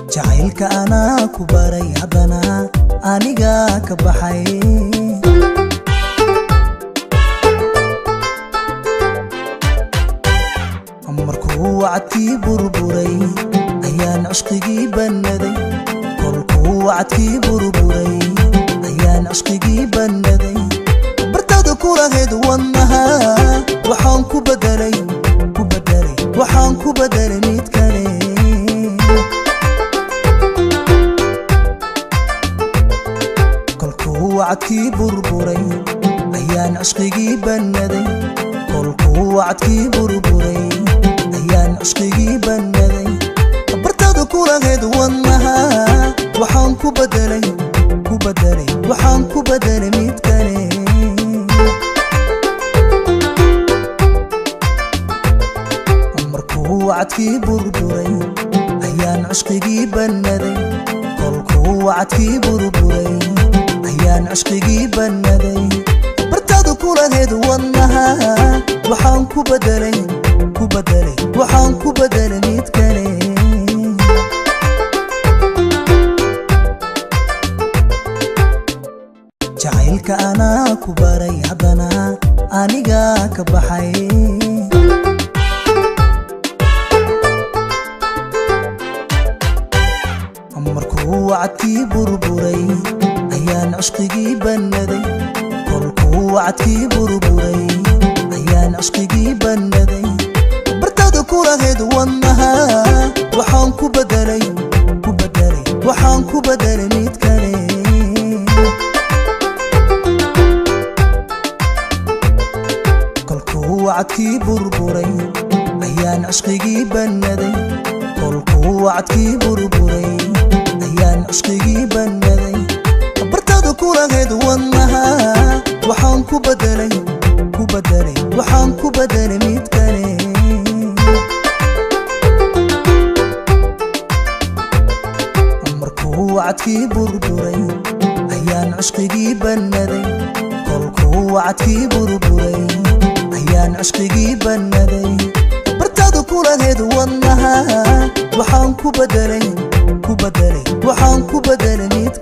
jacaylka anaa ku baray haddana aniga ka baxay markuu wacdkii burburay ayaan cishqigii bannaday kolkuu wacdkii burburay ayaan cishqigii bannaday bartada ku lahayd wadnaha waxaan ku bedelay waxaan ku bedelay mid kale kolkuu wacdkii burburay ayaan cishqigii bannaday kolkuu wacdkii burburay ayaan cishqigii bannaday bartada ku lahayd wadnaha waxaan ku bedelay waxaan ku bedelay mid kale markuu wacdkii burburay ayaan cishqigii bannaday kolkuu wacdkii burburay ayaan cishqigii bannaday bartada ku lahayd wadnaha waxaan ku bedelay waxaan ku bedelay mid kale jacaylka anaa ku baray haddana aniga ka baxay markuu wacdkii burburay ayaan cishqigii bannaday kolkuu wacdkii burburay ayaan cishqigii bannaday bartada ku lahayd wadnaha waxaan ku bedelay waxaan ku bedelay mid kale kolkuu wacdkii burburay ayaan cishqigii bannaday kolkuu wacdkii burburay ayaan cishqigii bannaday bartada ku lahayd wadnaha waxaan ku bedelay waxaan ku bedelay mid kale markuu wacdkii burburay ayaan cishqigii bannaday kolkuu wacdkii burburay ayaan cishqigii bannaday bartada ku lahayd wadnaha waxaan ku bedelay waxaan ku bedelay mid